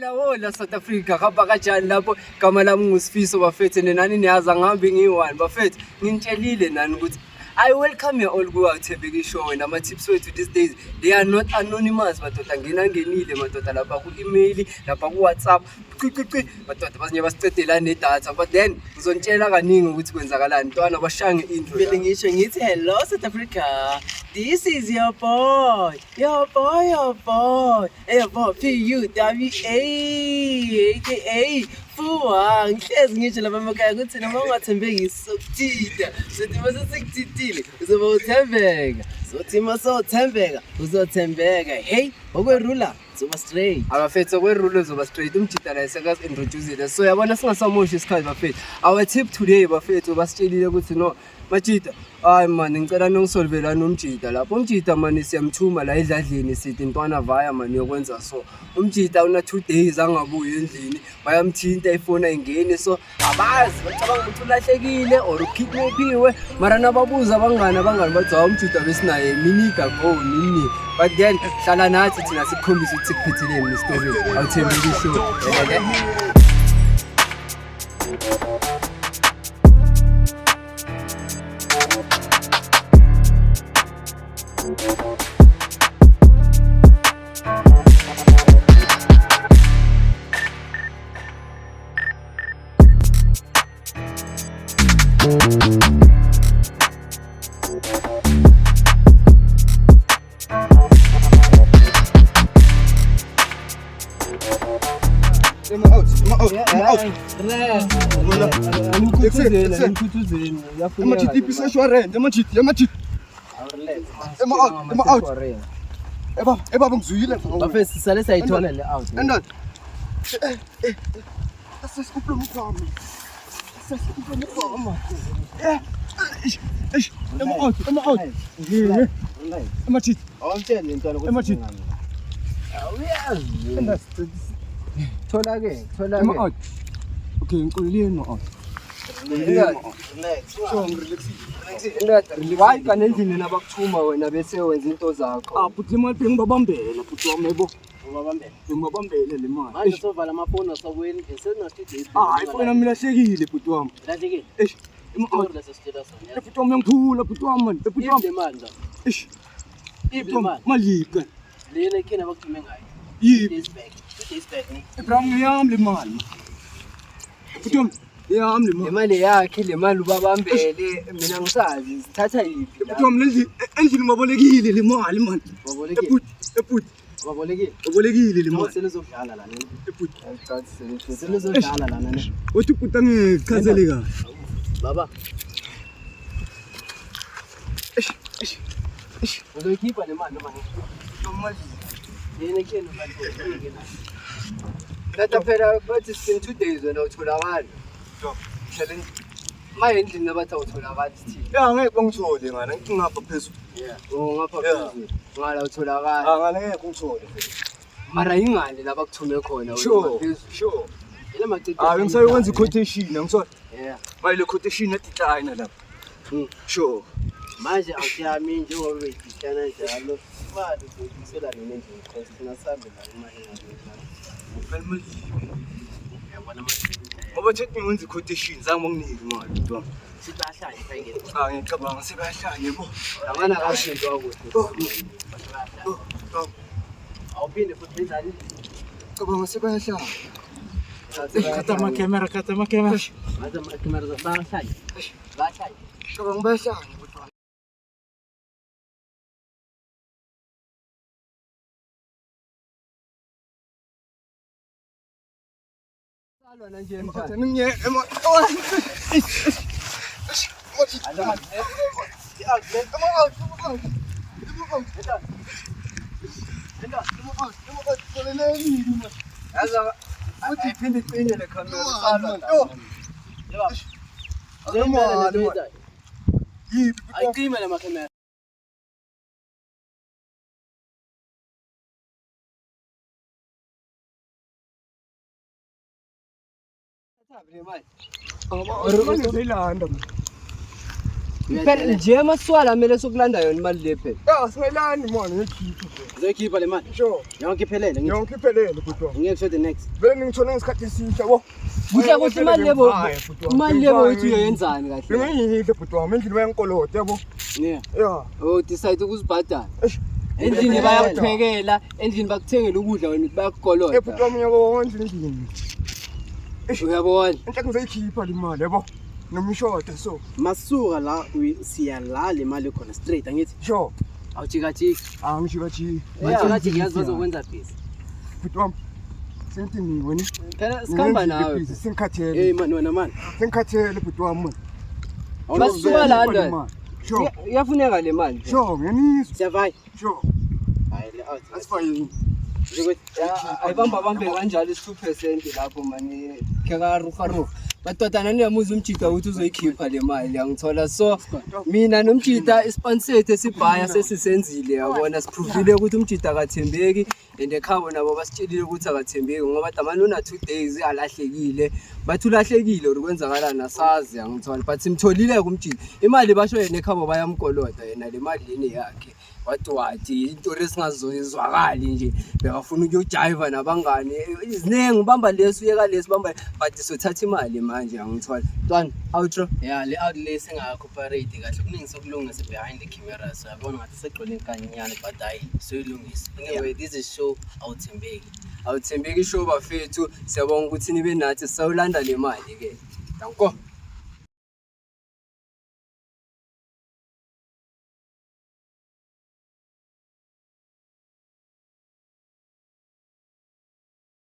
Hola South Africa khapha kanjani lapho igama lami nguSifiso bafethu nenani niyaza ngihambe ngiyi-1 bafethu nginitshelile nani ukuthi I welcome you all ku-Thembeka Show and ama-tips wethu these days they are not anonymous madoda ngenile madoda lapha ku-email lapha ku-WhatsApp madoda bazinye basicedela nedatha but then ngizonitshela kaningi ukuthi kwenzakalani ntwana bashange intro bese ngisho ngithi hello South Africa, this is your boy PUWA aka Fuwa ngihlezi ngisho lapha emakhaya ukuthi noma ungathembeki sokuthida sothi mase sikuthithile uzoba uthembeka sothi mase uthembeka uzothembeka hey okwerula zoba straight abafethu okwerule zoba straight umjida la sekazi introduce so yabona singasamoshi isikhathi bafethu our tip today bafethu basitshelile ukuthi no majida hayi man ngicela nongisolvela nomjida lapho umjida man siyamthuma la edladleni sithi intwana vaya man yokwenza so umjida una 2 days angabuyi endlini bayamthinta ifoni ayingeni so abazi bacabanga ukuthi ulahlekile or ukidnapiwe mara nababuza abangani bathi umjida besinaye minika go nini but then hlala nathi thina sikukhombisa ukuthi sikuphethileni story awuthembeki show Eba ngizuyile bafethu sale sayithola le out andani asesikuphula umfama ema out amachithi awamtshela intwana ukuthi awuyazi thola ke ema out okay ngiqulile no out why kanendlini nabakuthuma wena bese wenza into zakho but le mali ngibabambela futhi wami yebo ubabambele ngibabambele le mali manje sovala amafoni asakweni esenasithi hayi fona mina hlekile futhi wami lahlekile ema out lesicela sona futhi wami ngithula futhi wami man futhi wami le mali nje ibe malika lena ikhena bakuthume ngayo yibi this bag ni Ibrahim yami le mali futhi wami yami le le mali yakhe le mali ubabambele mina ngisazi sithatha yipi futhi wami endlini mabolekile le mali man eputhi babolekile le mali selezodlala la nini eputhi selezodlala la nini uthi puta ngichazele kahle baba uzoyikhipha le mali noma yena kena manje Lata phela bathi sin 2 days wena utholakala challenge maye endlini nabathi awutholakala sithi ngeke bangithole ngana ngingapha phezulu ngapha phezulu ngala utholakala ngeke ngithole mara ingane la bakuthume khona sure yena macici ngisayokwenza quotation ngisona yeah le quotation etitayina lapha sure manje awuyami njengoba beyidishana njalo bani ukuyisela nini endlini because thina sambe la imali Ngoba yabona manje ngoba thethi ngenza quotation zange nginike imali bro sibahlanye phangeni ngicabanga sebahlanye yebo ngana kashintwa kuhle awuphinde futhi njani ngicabanga sebahlanye kata amakamera manje amakamera bahlanye ngicabanga bahlanye salwa nje mthana yaza uyiphinde iqine le camera salwa ayicime la makamera Or Thailand. phela nje amaswala amele sokulanda yona imali le phela. Ya singayilani manje ngekhipha. Uzoyikhipha le mali Sure. yonke iphelele ngithi Yonke iphelele bhuti wami. ngeke kusho the next Vele ngithole ngesikhathi esihle yabo. Kuhle kuhle imali lebo. Imali lebo uthi uyenzani kahle? Ngiyile bhuti wami endlini bayankolota yabo. yeah Ya. Oh decide ukuzibhadala. Endlini bayakuphekela, endlini bakuthengela ukudla wena bayakukolota. Bhuti wami uyabona endlini. Uyabona? Enhle ngizoyikhipha le mali yabo. Nomshoda so. masuka la siya la le mali khona straight angithi Sure. awujikajiki Angishikathi. awujikajiki yazi bazokwenza busy Bhuti wami. Sentini wena. Phela sikhamba nawe. Singikhathele. hey man wena man Sengikhathele bhuti wami. Basuka la ndana. Sure. Iyafuneka le mali. Sure, ngiyanizwa. siyavaya Sure. hayi le out Asifayini. Ayibamba bambe kanjalo i2% lapho manje kheka ruha. Batotana niyamuza umjida ukuthi uzoyikhipha le mali yangithola so mina nomjida isponsored esibhaya sesisenzile yabona siprovile ukuthi umjida akathembeki and ekhabo nabo basitshelile ukuthi akathembeki ngoba damani una 2 days alahlekile bathi ulahlekile ukwenzakalana nasazi yangithola but simtholile kumjida imali basho yena ekhabo bayamkolota yena le mali leni yakhe wathi into resingazozwakali nje bekafuna ukuyojiva nabangani izinengi ubamba leso uyeka leso bamba but sothatha imali manje angithola ntwana outro yeah le out le singakooperate kahle kuningi sokulungisa behind the cameras yabona ngathi segqole inkanyana but hayi soyilungisa anyway this is show awuthembeki show bafethu siyabonga ukuthi nibe nathi sawulanda le mali ke danko